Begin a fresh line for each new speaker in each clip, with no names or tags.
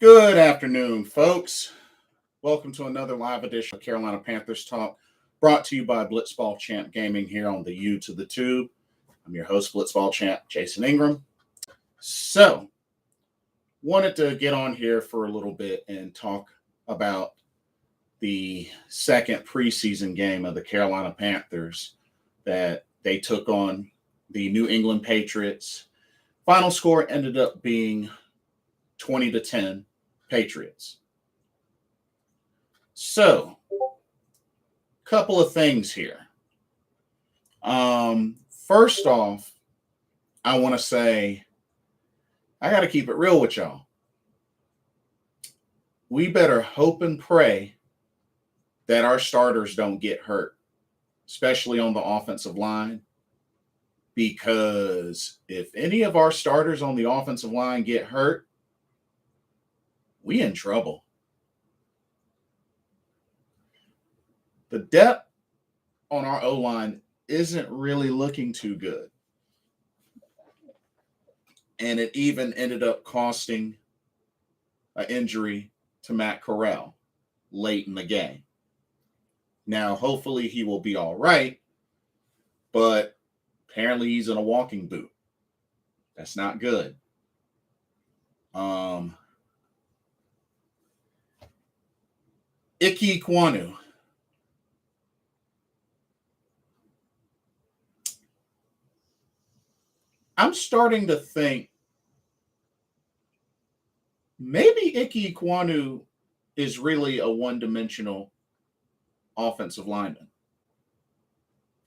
Good afternoon, folks. Welcome to another live edition of Carolina Panthers Talk, brought to you by Blitzball Champ Gaming here on the U to the Tube. I'm your host, Blitzball Champ, Jason Ingram. So, wanted to get on here for a little bit and talk about the second preseason game of the Carolina Panthers that they took on the New England Patriots. Final score ended up being 20-10 Patriots. So, couple of things here. First off, I want to say I got to keep it real with y'all. We better hope and pray that our starters don't get hurt, especially on the offensive line, because if any of our starters on the offensive line get hurt, we in trouble. The depth on our O-line isn't really looking too good. And it even ended up costing an injury to Matt Corral late in the game. Now, hopefully he will be all right, but apparently he's in a walking boot. That's not good. Ike Ekwonu. I'm starting to think maybe Ike Ekwonu is really a one-dimensional offensive lineman.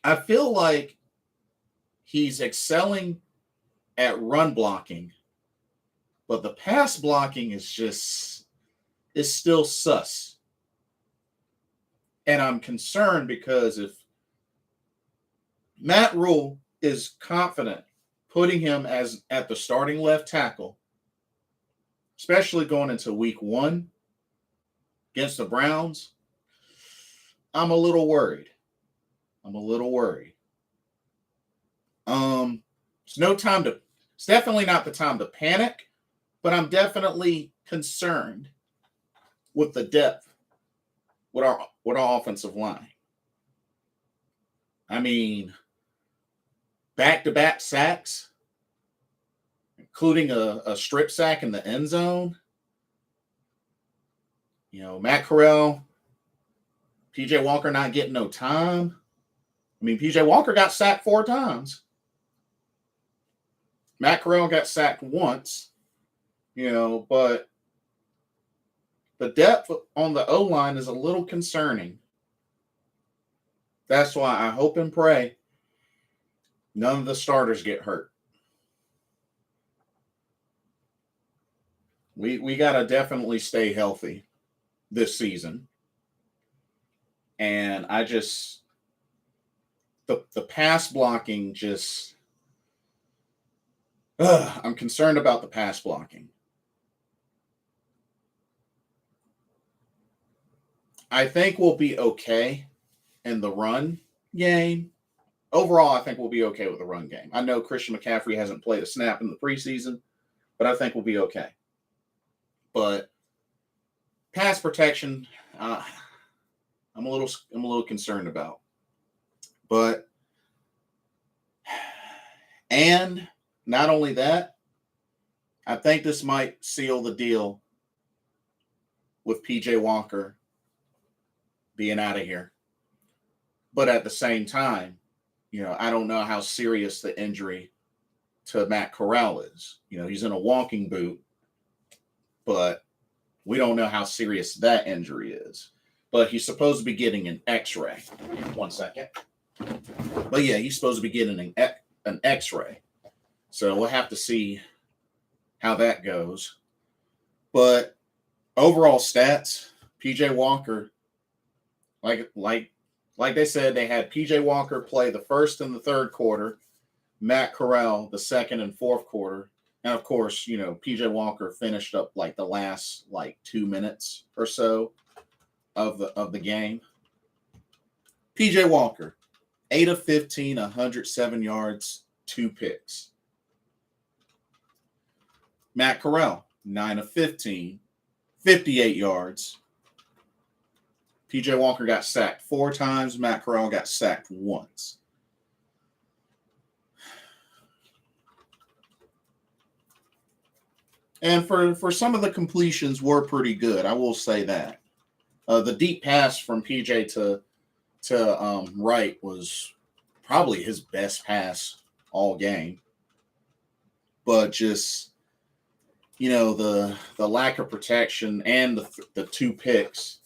I feel like he's excelling at run blocking, but the pass blocking is still sus. And I'm concerned because if Matt Rule is confident putting him at the starting left tackle, especially going into week 1 against the Browns, I'm a little worried. It's definitely not the time to panic, but I'm definitely concerned with the depth with our offensive line. I mean, back-to-back sacks, including a strip sack in the end zone. You know, Matt Corral, PJ Walker not getting no time. I mean, PJ Walker got sacked 4 times. Matt Corral got sacked once, but the depth on the O-line is a little concerning. That's why I hope and pray none of the starters get hurt. We got to definitely stay healthy this season. And the pass blocking I'm concerned about the pass blocking. I think we'll be okay in the run game. Overall, I think we'll be okay with the run game. I know Christian McCaffrey hasn't played a snap in the preseason, but I think we'll be okay. But pass protection, I'm a little concerned about. And not only that, I think this might seal the deal with PJ Walker being out of here. But at the same time, I don't know how serious the injury to Matt Corral is. He's in a walking boot, but we don't know how serious that injury is. But he's supposed to be getting an X-ray. 1 second. But yeah, he's supposed to be getting an X-ray. So we'll have to see how that goes. But overall stats, PJ Walker, like they said, they had PJ Walker play the first and the third quarter, Matt Corral the second and fourth quarter. And of course, PJ Walker finished up the last 2 minutes or so of the game. PJ Walker, 8 of 15, 107 yards, 2 picks. Matt Corral, 9 of 15, 58 yards. PJ Walker got sacked 4 times. Matt Corral got sacked once. And for some of the completions were pretty good. I will say that. The deep pass from PJ to Wright was probably his best pass all game. But just, the lack of protection and the 2 picks.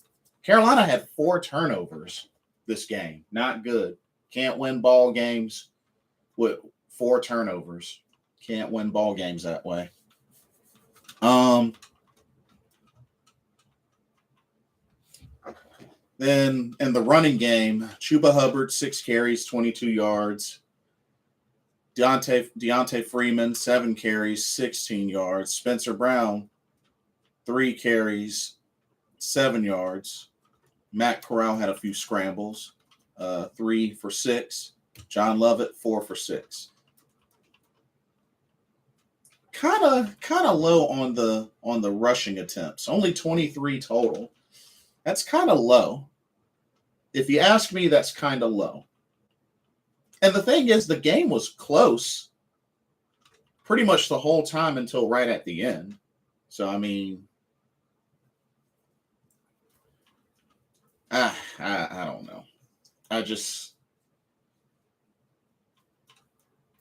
Carolina had 4 turnovers this game. Not good. Can't win ball games with 4 turnovers. Can't win ball games that way. Then in the running game, Chuba Hubbard, 6 carries, 22 yards. Deontay Freeman, 7 carries, 16 yards. Spencer Brown, 3 carries, 7 yards. Matt Corral had a few scrambles, 3 for 6. John Lovett, 4 for 6. Kind of low on the rushing attempts. Only 23 total. That's kind of low. If you ask me, that's kind of low. And the thing is, the game was close pretty much the whole time until right at the end. So, I mean, I don't know. I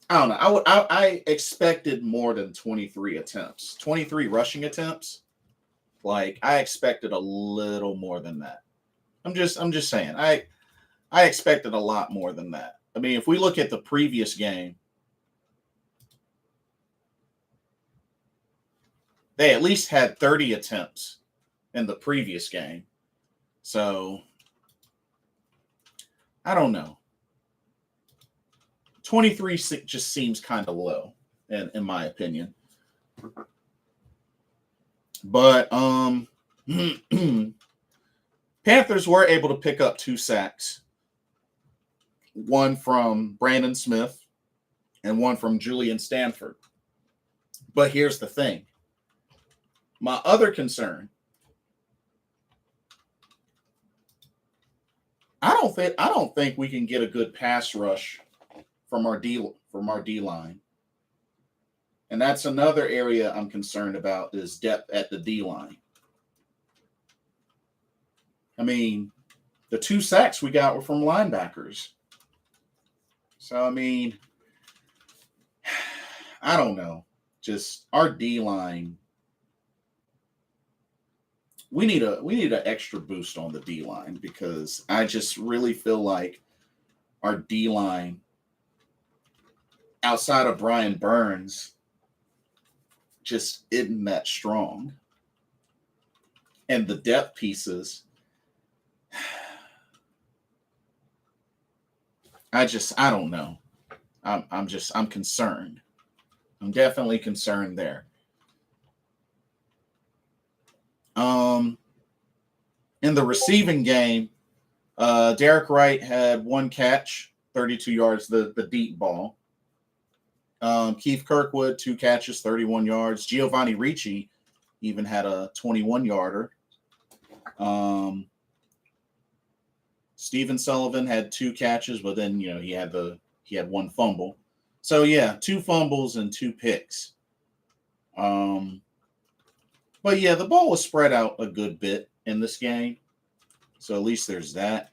don't know. I expected more than 23 attempts. 23 rushing attempts. Like, I expected a little more than that. I'm just saying. I expected a lot more than that. I mean, if we look at the previous game, they at least had 30 attempts in the previous game. So, I don't know. 23 just seems kind of low, in my opinion. But Panthers were able to pick up 2 sacks. One from Brandon Smith and one from Julian Stanford. But here's the thing. My other concern, I don't think we can get a good pass rush from our D line. And that's another area I'm concerned about, is depth at the D line. I mean, the 2 sacks we got were from linebackers. So, I mean, I don't know. Just our D line. We need an extra boost on the D line, because I just really feel like our D line, outside of Brian Burns, just isn't that strong. And the depth pieces, I don't know. I'm concerned. I'm definitely concerned there. In the receiving game, Derek Wright had 1 catch, 32 yards, the deep ball. Keith Kirkwood, 2 catches, 31 yards. Giovanni Ricci even had a 21-yarder. Stephen Sullivan had 2 catches, but then he had 1 fumble. So yeah, 2 fumbles and 2 picks. But yeah, the ball was spread out a good bit in this game, so at least there's that.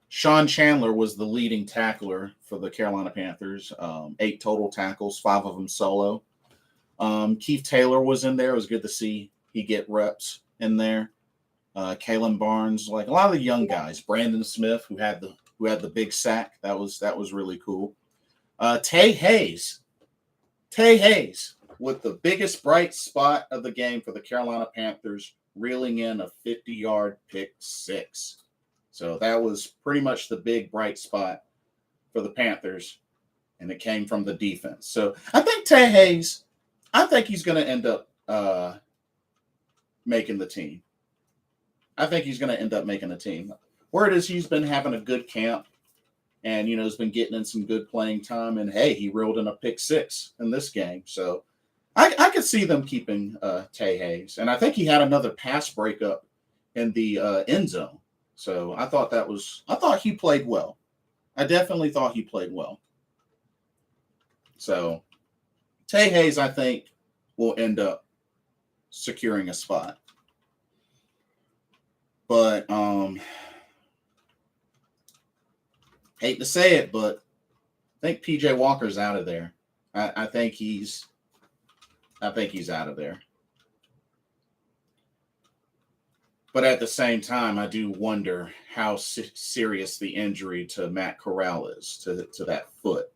Sean Chandler was the leading tackler for the Carolina Panthers. 8 total tackles, 5 of them solo. Keith Taylor was in there. It was good to see he get reps in there. Kalen Barnes, like a lot of the young guys. Brandon Smith, who had the big sack. That was really cool. Tay Hayes with the biggest bright spot of the game for the Carolina Panthers, reeling in a 50-yard pick 6. So that was pretty much the big bright spot for the Panthers, and it came from the defense. So I think Tay Hayes, he's going to end up making the team. I think he's going to end up making the team. Word is he's been having a good camp, and has been getting in some good playing time. And hey, he reeled in a pick 6 in this game, so I could see them keeping Tay Hayes, and I think he had another pass breakup in the end zone. So I thought he played well. I definitely thought he played well. So Tay Hayes, I think, will end up securing a spot. But hate to say it, but I think PJ Walker's out of there. I think he's out of there. But at the same time, I do wonder how serious the injury to Matt Corral is to that foot.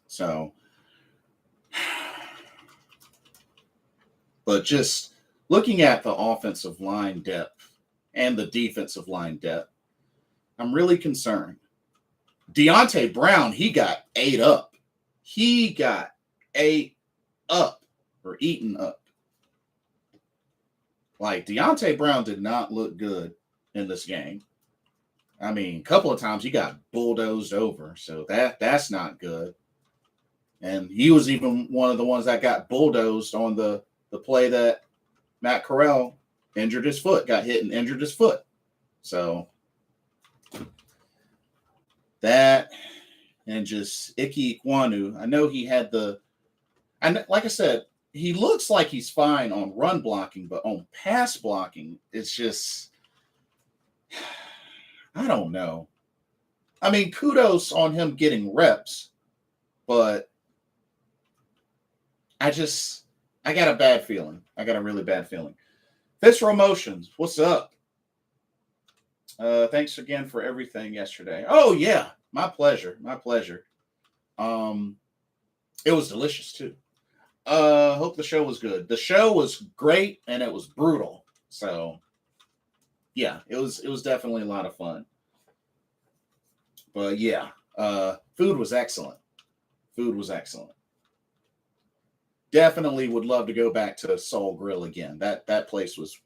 So, but just looking at the offensive line depth and the defensive line depth, I'm really concerned. Deontay Brown, he got ate up. He got ate up or eaten up. Like, Deontay Brown did not look good in this game. I mean, a couple of times he got bulldozed over, so that's not good. And he was even one of the ones that got bulldozed on the play that Matt Corral injured his foot, got hit and injured his foot. So that, and just Ike Ekwonu, I know he had and like I said, he looks like he's fine on run blocking, but on pass blocking, it's just, I don't know. I mean, kudos on him getting reps, but I got a bad feeling. I got a really bad feeling. Visceral Motions, what's up? Thanks again for everything yesterday. Oh, yeah, my pleasure. My pleasure. It was delicious, too. Hope the show was good. The show was great and it was brutal. So yeah, it was definitely a lot of fun. But yeah, food was excellent. Food was excellent. Definitely would love to go back to Soul Grill again. That place was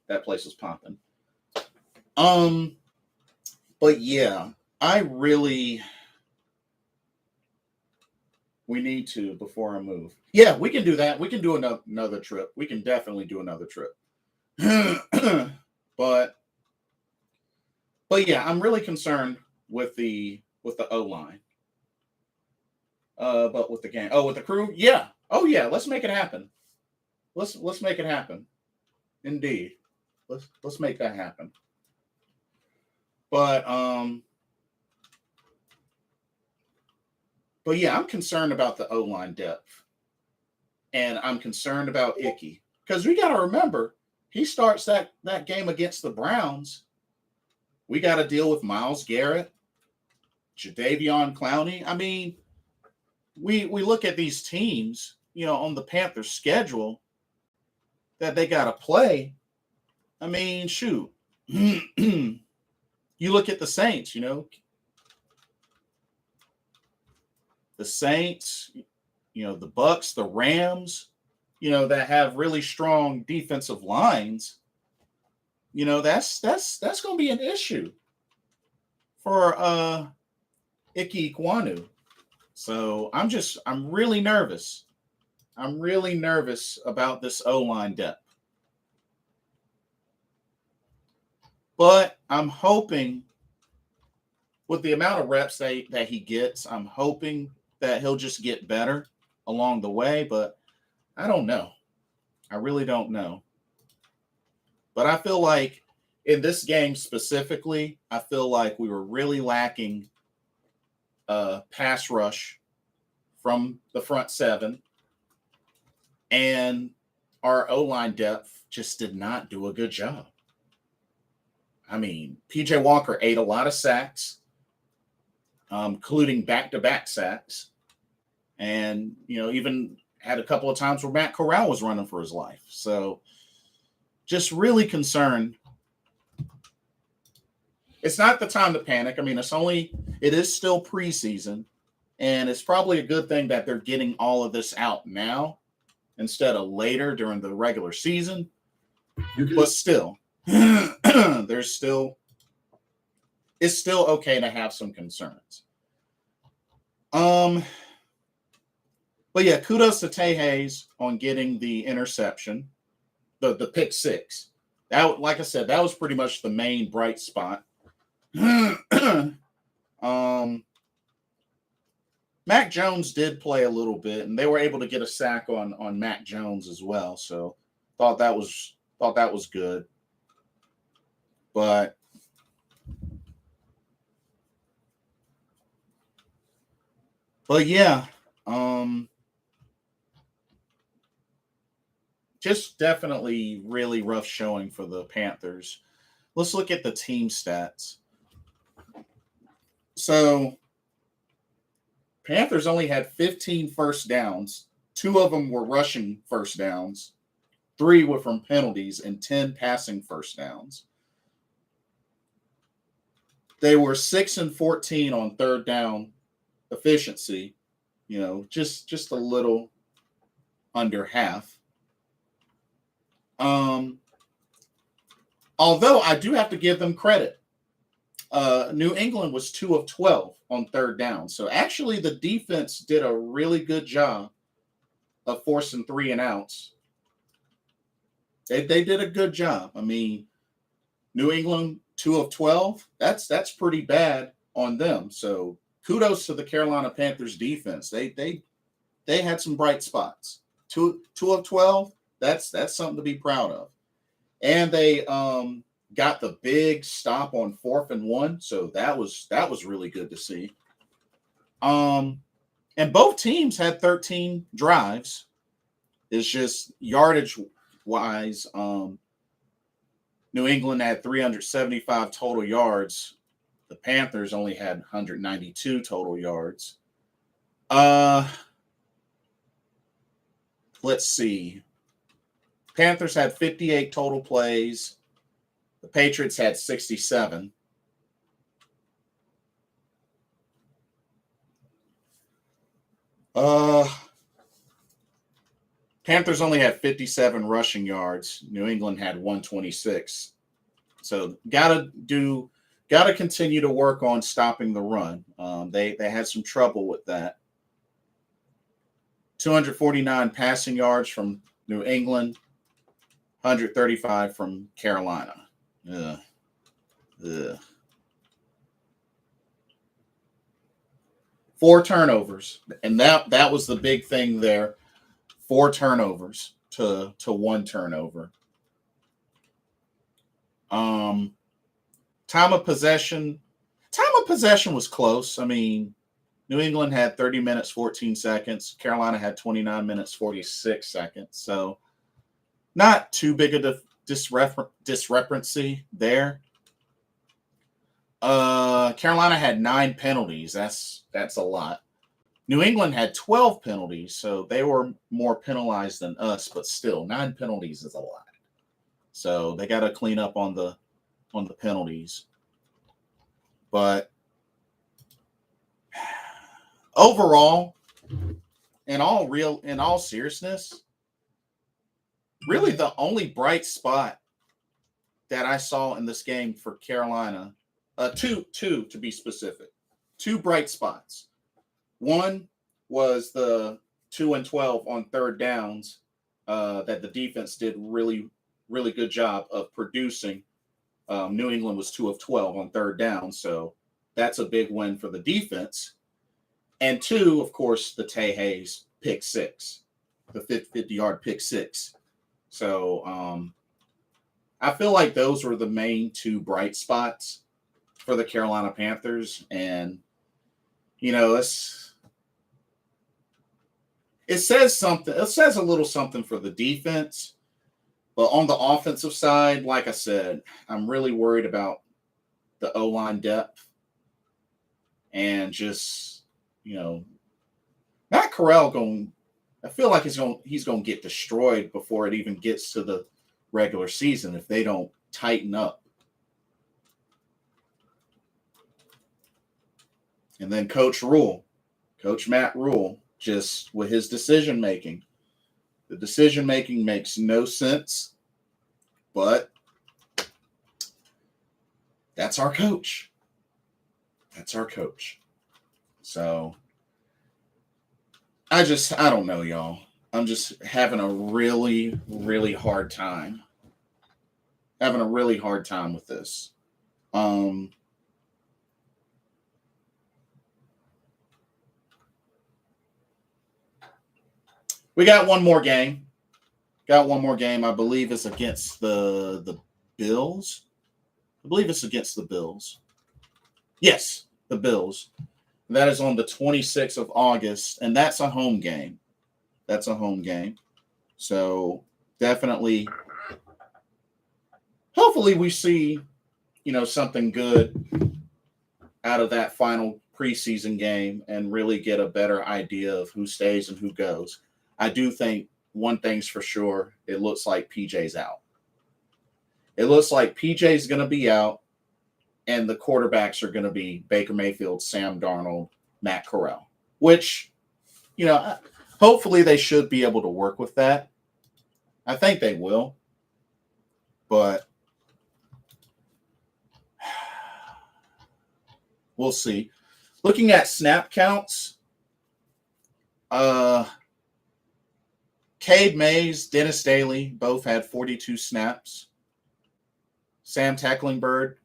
popping. But yeah, we need to, before I move. Yeah, we can do that. We can do another trip. We can definitely do another trip. But yeah, I'm really concerned with the O-line. But with the game. Oh, with the crew? Yeah. Oh yeah, let's make it happen. Let's make it happen. Indeed. Let's make that happen. But yeah, I'm concerned about the O-line depth. And I'm concerned about Icky. Because we got to remember, he starts that game against the Browns. We got to deal with Myles Garrett, Jadeveon Clowney. I mean, we look at these teams, on the Panthers schedule that they got to play. I mean, shoot. You look at the Saints, the Saints, the Bucks, the Rams, that have really strong defensive lines. That's going to be an issue for Ike Ekwonu. So I'm really nervous. I'm really nervous about this O-line depth. But I'm hoping with the amount of reps that he gets, I'm hoping that he'll just get better along the way. But I don't know. I really don't know. But I feel like in this game specifically, I feel like we were really lacking pass rush from the front seven. And our O-line depth just did not do a good job. I mean, PJ Walker ate a lot of sacks, including back-to-back sacks. And, even had a couple of times where Matt Corral was running for his life. So just really concerned. It's not the time to panic. I mean, it is still preseason. And it's probably a good thing that they're getting all of this out now instead of later during the regular season. But still, there's still it's still okay to have some concerns. But yeah, kudos to Tay Hayes on getting the interception, the pick six. That, like I said, that was pretty much the main bright spot. Mac Jones did play a little bit, and they were able to get a sack on Mac Jones as well. So thought that was good. But yeah, just definitely really rough showing for the Panthers. Let's look at the team stats. So Panthers only had 15 first downs. 2 of them were rushing first downs. 3 were from penalties and 10 passing first downs. They were 6-14 on third down efficiency, just a little under half. Although I do have to give them credit. New England was 2 of 12 on third down. So actually the defense did a really good job of forcing 3 and outs. They did a good job. I mean, New England 2 of 12, that's pretty bad on them. So kudos to the Carolina Panthers defense. They had some bright spots. 2 of 12, that's something to be proud of. And they got the big stop on 4th and 1, so that was really good to see. And both teams had 13 drives. It's just yardage wise, New England had 375 total yards. The Panthers only had 192 total yards. Let's see. Panthers had 58 total plays. The Patriots had 67. Panthers only had 57 rushing yards. New England had 126. So gotta continue to work on stopping the run. They had some trouble with that. 249 passing yards from New England, 135 from Carolina. Ugh. 4 turnovers, and that was the big thing there. 4 turnovers to 1 turnover. Time of possession was close. I mean, New England had 30 minutes, 14 seconds. Carolina had 29 minutes, 46 seconds. So not too big of a discrepancy there. Carolina had 9 penalties. That's a lot. New England had 12 penalties, so they were more penalized than us, but still, 9 penalties is a lot. So they got to clean up on the penalties. But overall, in all seriousness, really the only bright spot that I saw in this game for Carolina, two to be specific, 2 bright spots. One was the 2 and 12 on third downs that the defense did really, really good job of producing. New England was 2 of 12 on third down, so that's a big win for the defense. And 2, of course, the Tay Hayes pick 6, the 50-yard pick 6. So I feel like those were the main 2 bright spots for the Carolina Panthers. And, it says something. It says a little something for the defense. But on the offensive side, like I said, I'm really worried about the O-line depth. And just, Matt Corral I feel like he's going to get destroyed before it even gets to the regular season if they don't tighten up. And then Coach Matt Rule, just with his decision making. The decision making makes no sense, but that's our coach. That's our coach. So I don't know, y'all. I'm just having a really, really hard time. Having a really hard time with this. We got one more game. I believe it's against the Bills. I believe it's against the Bills. Yes, the Bills. That is on the 26th of August, and that's a home game. So definitely, hopefully we see, something good out of that final preseason game and really get a better idea of who stays and who goes. I do think one thing's for sure. It looks like PJ's out. It looks like PJ's going to be out, and the quarterbacks are going to be Baker Mayfield, Sam Darnold, Matt Corral, which, hopefully they should be able to work with that. I think they will. But we'll see. Looking at snap counts, Cade Mays, Dennis Daly both had 42 snaps. Sam Tecklenburg,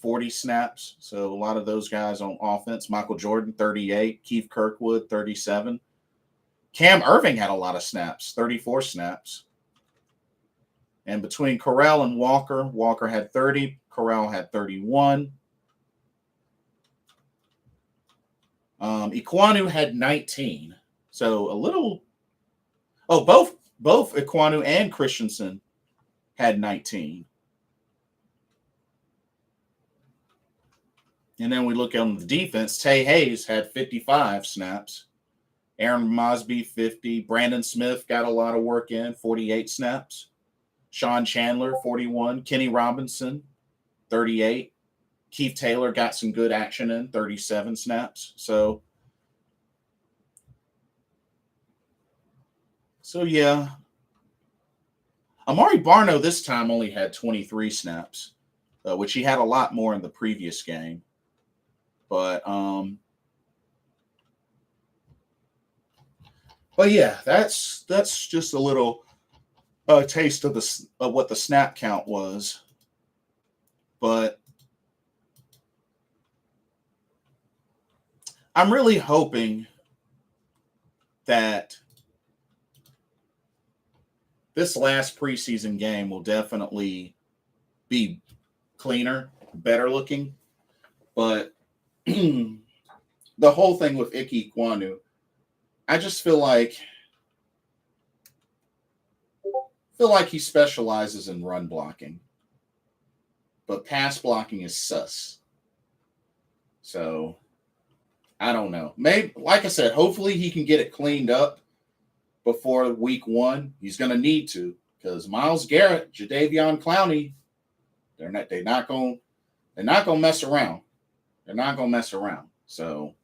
40 snaps. So a lot of those guys on offense. Michael Jordan, 38. Keith Kirkwood, 37. Cam Irving had a lot of snaps, 34 snaps. And between Corral and Walker, Walker had 30. Corral had 31. Ekwonu had 19. So a little. Oh, both Ekwonu and Christensen had 19. And then we look on the defense. Tay Hayes had 55 snaps. Aaron Mosby, 50. Brandon Smith got a lot of work in, 48 snaps. Sean Chandler, 41. Kenny Robinson, 38. Keith Taylor got some good action in, 37 snaps. So yeah. Amari Barno this time only had 23 snaps, which he had a lot more in the previous game. But yeah, that's just a little taste of what the snap count was. But I'm really hoping that this last preseason game will definitely be cleaner, better looking. But the whole thing with Ike Ekwonu, I just feel like he specializes in run blocking, but pass blocking is sus. So I don't know. Maybe, like I said, hopefully he can get it cleaned up before week 1. He's going to need to, because Myles Garrett, Jadeveon Clowney, they're not going to mess around. They're not going to mess around. So,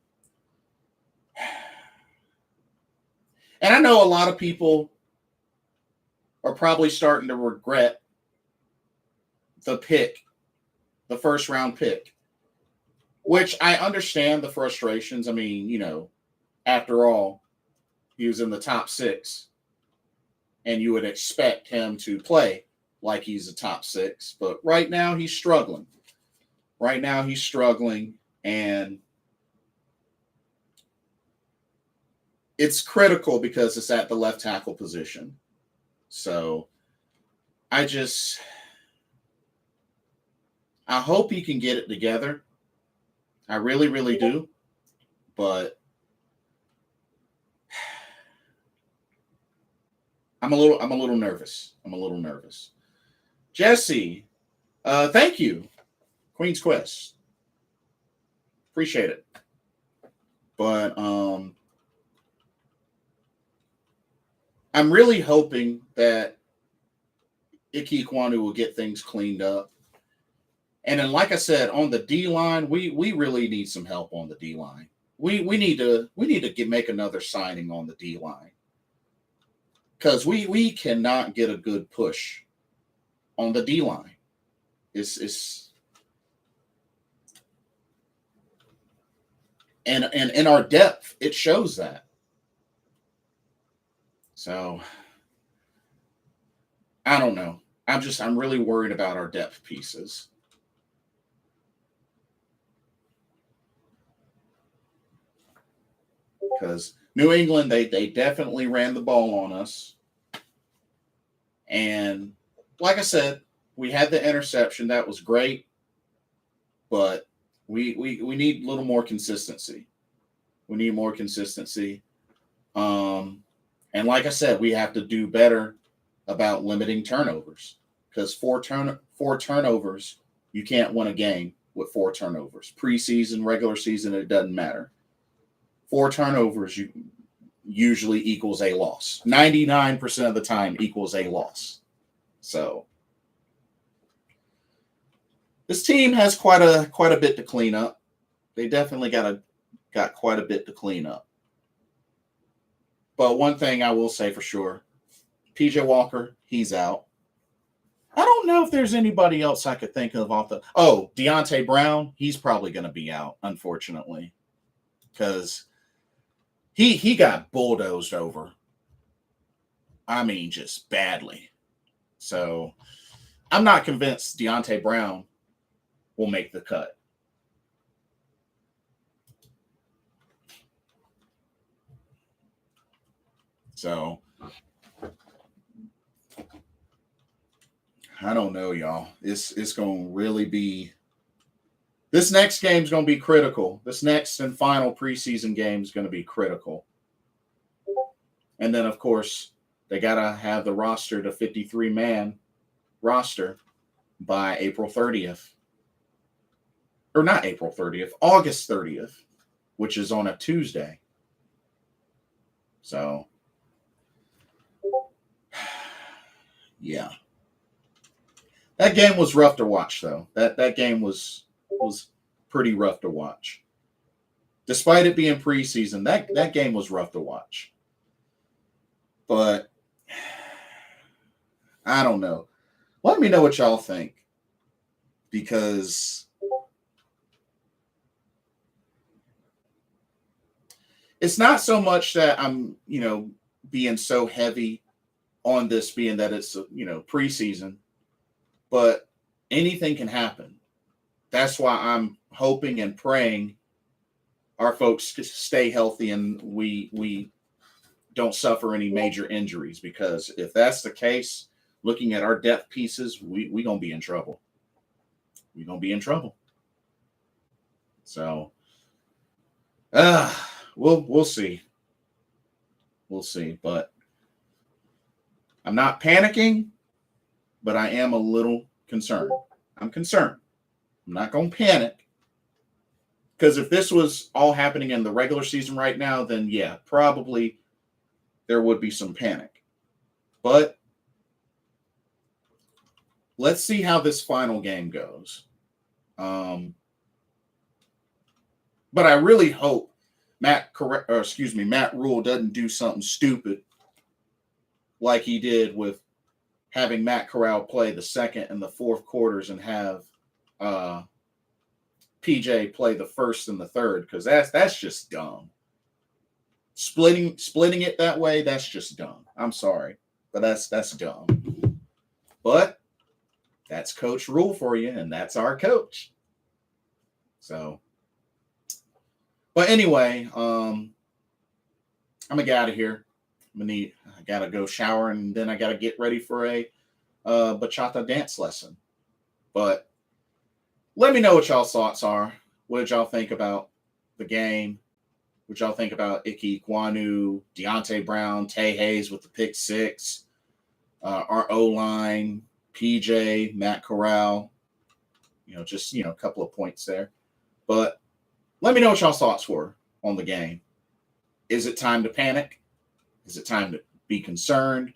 and I know a lot of people are probably starting to regret the first round pick, which I understand the frustrations. I mean, after all, he was in the top 6, and you would expect him to play like he's a top 6. But right now he's struggling. And it's critical because it's at the left tackle position. So I hope he can get it together. I really, really do. But I'm a little nervous. Jesse, thank you. Queen's Quest. Appreciate it. But I'm really hoping that Ike Ekwonu will get things cleaned up. And then, like I said, on the D line, we really need some help on the D line. We need to make another signing on the D line, because we cannot get a good push on the D line. It's And in our depth, it shows that. So I don't know. I'm really worried about our depth pieces. Because New England, they definitely ran the ball on us. And like I said, we had the interception. That was great. But we need a little more consistency. We need more consistency. And like I said, we have to do better about limiting turnovers. Because four turnovers, you can't win a game with 4 turnovers. Preseason, regular season, it doesn't matter. 4 turnovers usually equals a loss. 99% of the time equals a loss. So this team has quite a bit to clean up. They definitely got quite a bit to clean up. But one thing I will say for sure, PJ Walker, he's out. I don't know if there's anybody else I could think of off the. Oh, Deontay Brown, he's probably going to be out, unfortunately, because he got bulldozed over. I mean, just badly. So I'm not convinced Deontay Brown will make the cut. So I don't know, y'all. It's going to really be. This next game is going to be critical. This next and final preseason game is going to be critical. And then, of course, they got to have the roster to 53-man roster by April 30th. Or not April 30th, August 30th, which is on a Tuesday. So, yeah. That game was rough to watch, though. That game was pretty rough to watch. Despite it being preseason, that game was rough to watch. But I don't know. Let me know what y'all think. Because it's not so much that I'm, being so heavy on this being that it's, preseason, but anything can happen. That's why I'm hoping and praying our folks stay healthy and we don't suffer any major injuries, because if that's the case, looking at our depth pieces, we're going to be in trouble. We're going to be in trouble. So, we'll see. We'll see. But I'm not panicking, but I am a little concerned. I'm concerned. I'm not going to panic. Because if this was all happening in the regular season right now, then yeah, probably there would be some panic. But let's see how this final game goes. But I really hope Matt Rule doesn't do something stupid like he did with having Matt Corral play the second and the fourth quarters and have PJ play the first and the third, because that's just dumb. Splitting it that way, that's just dumb. I'm sorry, but that's dumb. But that's Coach Rule for you, and that's our coach. So, but anyway, I'm gonna get out of here. I gotta go shower, and then I gotta get ready for a bachata dance lesson. But let me know what y'all's thoughts are. What did y'all think about the game? What y'all think about Ike Ekwonu, Deontay Brown, Tay Hayes with the pick 6, our O-line, PJ, Matt Corral? Just a couple of points there. But let me know what y'all's thoughts were on the game. Is it time to panic? Is it time to be concerned?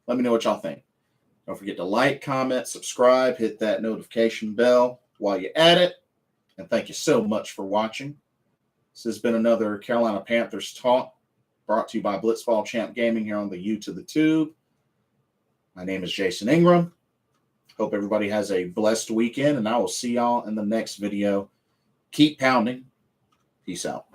Let me know what y'all think. Don't forget to like, comment, subscribe, hit that notification bell while you're at it. And thank you so much for watching. This has been another Carolina Panthers Talk, brought to you by Blitzball Champ Gaming here on the U to the Tube. My name is Jason Ingram. Hope everybody has a blessed weekend, and I will see y'all in the next video. Keep pounding. Peace out.